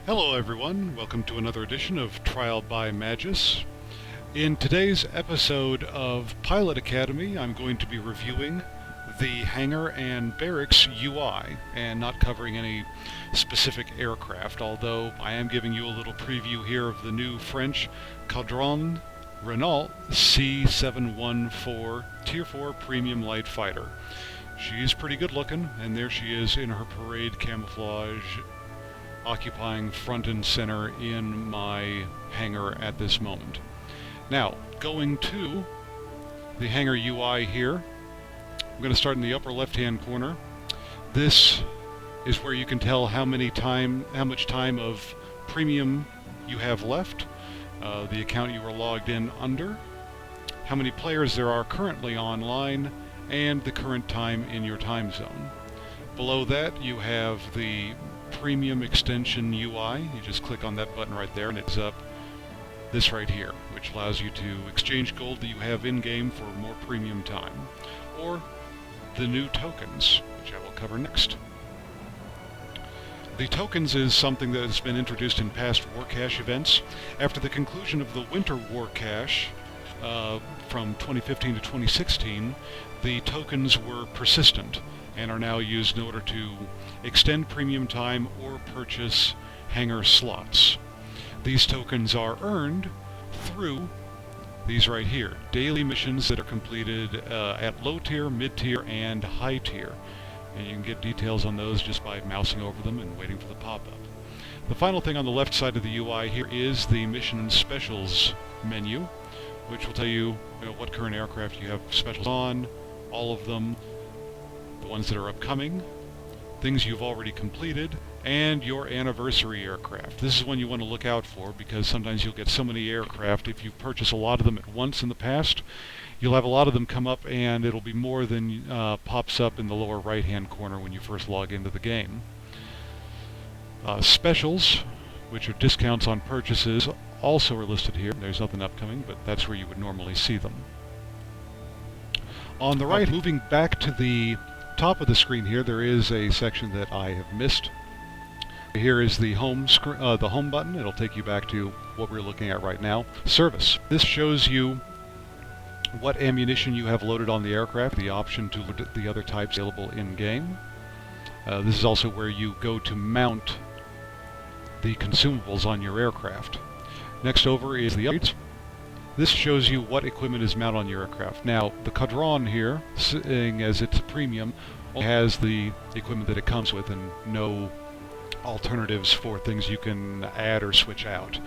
Hello everyone, welcome to another edition of Trial by Magus. In today's episode of Pilot Academy, I'm going to be reviewing the Hangar and Barracks UI and not covering any specific aircraft, although I am giving you a little preview here of the new French Caudron Renault C714 Tier 4 Premium Light Fighter. She's pretty good looking, and there she is in her parade camouflage, occupying front and center in my hangar at this moment. Now, going to the hangar UI here, I'm going to start in the upper left-hand corner. This is where you can tell how much time of premium you have left, the account you were logged in under, how many players there are currently online, and the current time in your time zone. Below that, you have the Premium Extension UI. You just click on that button right there and it's up this right here, which allows you to exchange gold that you have in-game for more premium time, or the new tokens, which I will cover next. The tokens is something that has been introduced in past War Cache events. After the conclusion of the Winter War Cache from 2015 to 2016, the tokens were persistent and are now used in order to extend premium time or purchase hangar slots. These tokens are earned through these right here, daily missions that are completed at low tier, mid tier, and high tier. And you can get details on those just by mousing over them and waiting for the pop-up. The final thing on the left side of the UI here is the Mission and Specials menu, which will tell you, what current aircraft you have specials on, all of them, the ones that are upcoming, things you've already completed, and your anniversary aircraft. This is one you want to look out for because sometimes you'll get so many aircraft. If you purchase a lot of them at once in the past, you'll have a lot of them come up and it'll be more than pops up in the lower right hand corner when you first log into the game. Specials, which are discounts on purchases, also are listed here. There's nothing upcoming, but that's where you would normally see them. On the right, moving back to the top of the screen here, there is a section that I have missed. Here is the home button. It'll take you back to what we're looking at right now. Service. This shows you what ammunition you have loaded on the aircraft, the option to load the other types available in-game. This is also where you go to mount the consumables on your aircraft. Next over is the upgrades. This shows you what equipment is mounted on your aircraft. Now, the Caudron here, seeing as it's a premium, only has the equipment that it comes with and no alternatives for things you can add or switch out.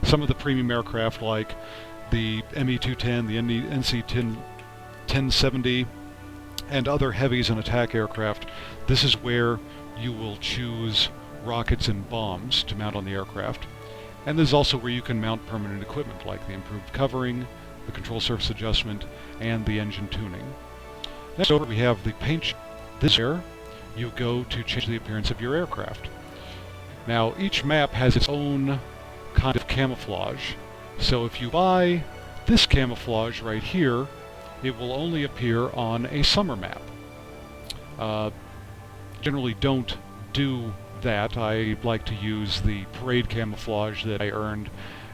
Some of the premium aircraft like the ME-210, the NC-1070, and other heavies and attack aircraft, this is where you will choose rockets and bombs to mount on the aircraft. And this is also where you can mount permanent equipment like the improved covering, the control surface adjustment, and the engine tuning. Next over we have the paint. This is where you go to change the appearance of your aircraft. Now each map has its own kind of camouflage, so if you buy this camouflage right here, it will only appear on a summer map. Generally don't do that. I like to use the parade camouflage that I earned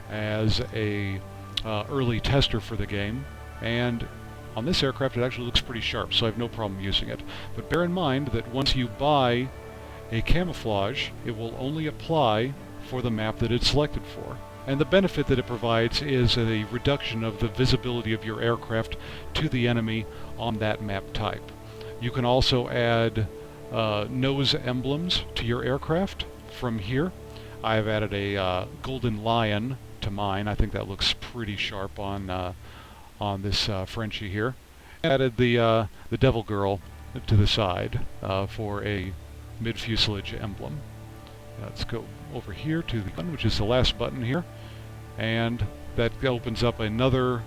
as a early tester for the game, and on this aircraft it actually looks pretty sharp, so I have no problem using it. But bear in mind that once you buy a camouflage, it will only apply for the map that it's selected for. And the benefit that it provides is a reduction of the visibility of your aircraft to the enemy on that map type. You can also add nose emblems to your aircraft from here. I've added a golden lion to mine. I think that looks pretty sharp on this Frenchie here. Added the Devil Girl to the side for a mid-fuselage emblem. Let's go over here to the button, which is the last button here, and that opens up another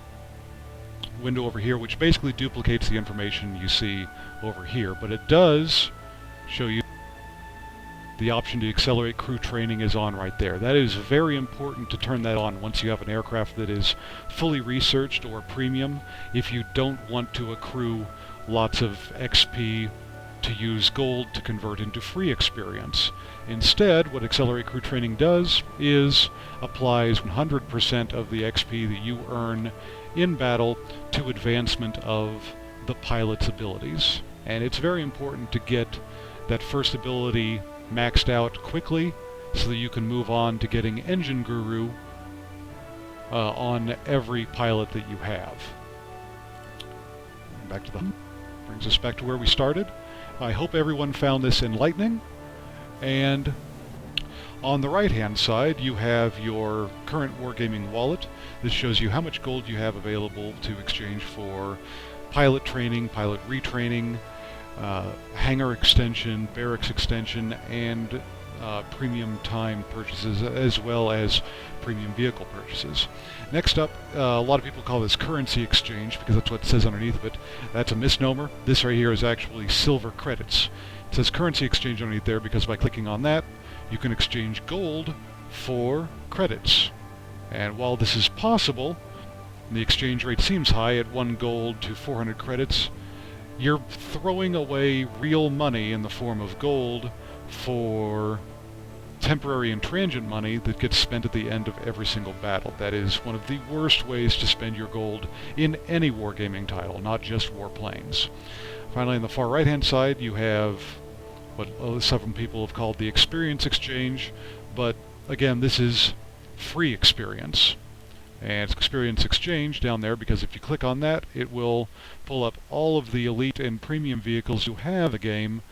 window over here, which basically duplicates the information you see over here, but it does show you the option to accelerate crew training is on right there. That is very important to turn that on once you have an aircraft that is fully researched or premium, if you don't want to accrue lots of XP to use gold to convert into free experience. Instead, what Accelerate Crew Training does is applies 100% of the XP that you earn in battle to advancement of the pilot's abilities. And it's very important to get that first ability maxed out quickly so that you can move on to getting Engine Guru on every pilot that you have. Brings us back to where we started. I hope everyone found this enlightening. And on the right-hand side, you have your current Wargaming wallet. This shows you how much gold you have available to exchange for pilot training, pilot retraining, hangar extension, barracks extension, and premium time purchases, as well as premium vehicle purchases. Next up, a lot of people call this currency exchange because that's what it says underneath of it. That's a misnomer. This right here is actually silver credits. It says currency exchange underneath there because by clicking on that, you can exchange gold for credits. And while this is possible, the exchange rate seems high at 1 gold to 400 credits, you're throwing away real money in the form of gold for temporary and transient money that gets spent at the end of every single battle. That is one of the worst ways to spend your gold in any wargaming title, not just Warplanes. Finally, on the far right-hand side, you have what several people have called the experience exchange, but again, this is free experience. And it's experience exchange down there because if you click on that, it will pull up all of the elite and premium vehicles you have in the game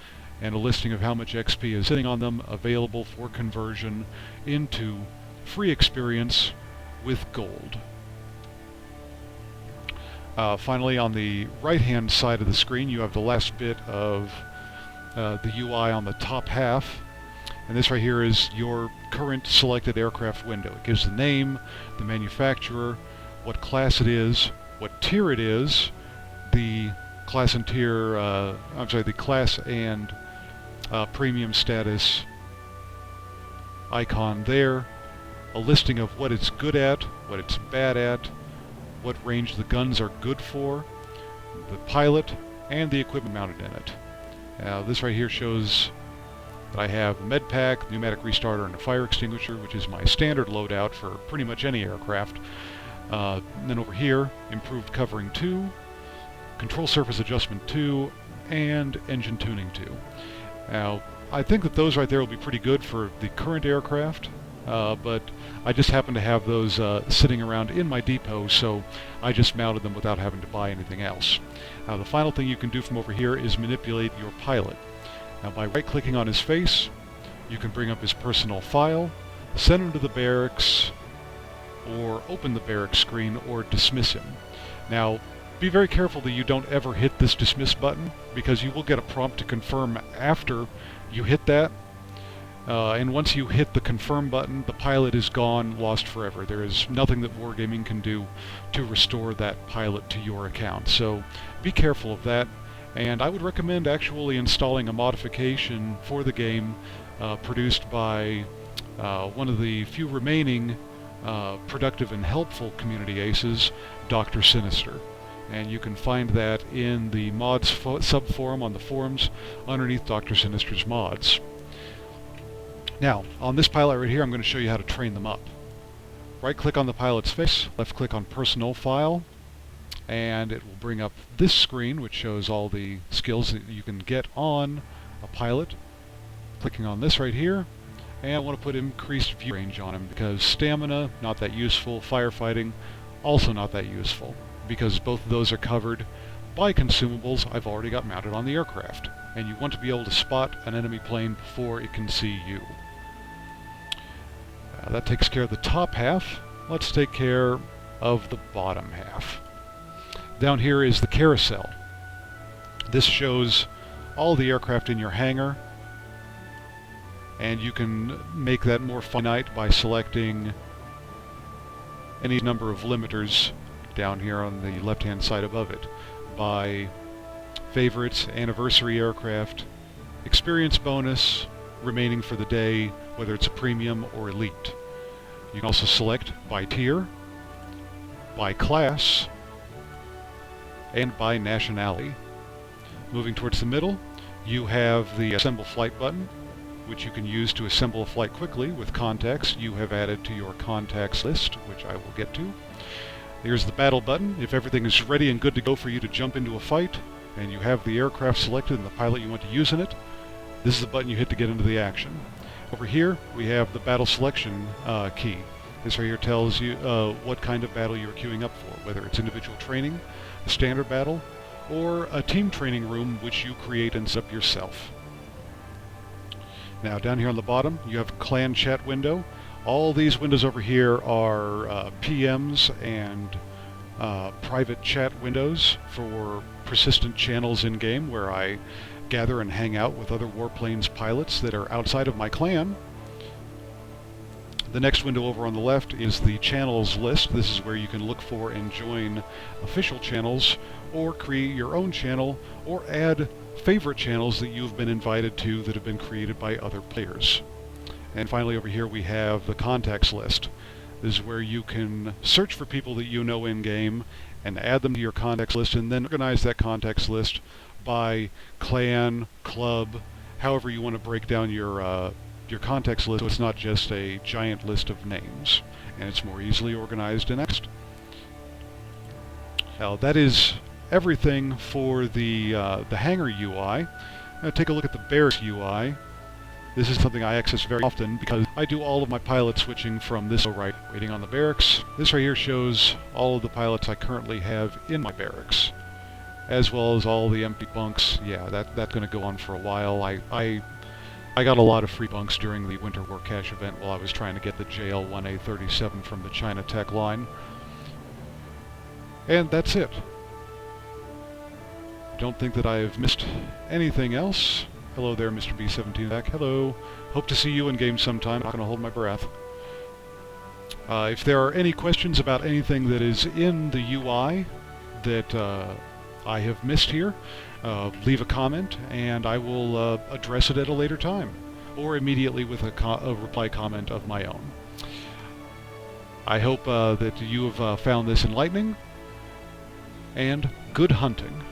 and a listing of how much XP is sitting on them available for conversion into free experience with gold. Finally, on the right-hand side of the screen, you have the last bit of the UI on the top half. And this right here is your current selected aircraft window. It gives the name, the manufacturer, what class it is, what tier it is, the class and tier, the class and premium status icon there, a listing of what it's good at, what it's bad at, what range the guns are good for, the pilot, and the equipment mounted in it. This right here shows that I have a med pack, pneumatic restarter, and a fire extinguisher, which is my standard loadout for pretty much any aircraft. And then over here, improved covering 2, control surface adjustment 2, and engine tuning 2. Now, I think that those right there will be pretty good for the current aircraft, but I just happen to have those sitting around in my depot, so I just mounted them without having to buy anything else. Now, the final thing you can do from over here is manipulate your pilot. Now, by right-clicking on his face, you can bring up his personal file, send him to the barracks, or open the barracks screen, or dismiss him. Now, be very careful that you don't ever hit this dismiss button, because you will get a prompt to confirm after you hit that. And once you hit the confirm button, the pilot is gone, lost forever. There is nothing that Wargaming can do to restore that pilot to your account. So be careful of that. And I would recommend actually installing a modification for the game produced by one of the few remaining productive and helpful community aces, Dr. Sinister. And you can find that in the mods subforum on the forums underneath Dr. Sinister's mods. Now, on this pilot right here, I'm going to show you how to train them up. Right-click on the pilot's face, left-click on Personal File, and it will bring up this screen, which shows all the skills that you can get on a pilot. Clicking on this right here, and I want to put increased view range on him, because stamina, not that useful, firefighting, also not that useful, because both of those are covered by consumables I've already got mounted on the aircraft, and you want to be able to spot an enemy plane before it can see you. That takes care of the top half. Let's take care of the bottom half. Down here is the carousel. This shows all the aircraft in your hangar, and you can make that more finite by selecting any number of limiters down here on the left-hand side above it, by favorites, anniversary aircraft, experience bonus, remaining for the day, whether it's a premium or elite. You can also select by tier, by class, and by nationality. Moving towards the middle, You have the Assemble Flight button, which you can use to assemble a flight quickly with contacts you have added to your contacts list, which I will get to. Here's the Battle button. If everything is ready and good to go for you to jump into a fight, and you have the aircraft selected and the pilot you want to use in it, this is the button you hit to get into the action. Over here, we have the Battle Selection key. This right here tells you what kind of battle you're queuing up for, whether it's individual training, a standard battle, or a team training room which you create and set up yourself. Now down here on the bottom, you have a clan chat window. All these windows over here are PMs and private chat windows for persistent channels in-game where I gather and hang out with other Warplanes pilots that are outside of my clan. The next window over on the left is the channels list. This is where you can look for and join official channels, or create your own channel, or add favorite channels that you've been invited to that have been created by other players. And finally over here we have the contacts list. This is where you can search for people that you know in-game and add them to your contacts list, and then organize that contacts list by clan, club, however you want to break down your contacts list so it's not just a giant list of names, and it's more easily organized and next. Now that is everything for the Hangar UI. Now take a look at the Barracks UI. This is something I access very often because I do all of my pilot switching from this right, waiting on the barracks. This right here shows all of the pilots I currently have in my barracks, as well as all the empty bunks. Yeah, that's going to go on for a while. I got a lot of free bunks during the Winter War Cache event while I was trying to get the JL1A37 from the China Tech line. And that's it. Don't think that I've missed anything else. Hello there, Mr. B-17 back. Hello. Hope to see you in game sometime. Not going to hold my breath. If there are any questions about anything that is in the UI that I have missed here, leave a comment and I will address it at a later time, or immediately with a reply comment of my own. I hope that you have found this enlightening, and good hunting.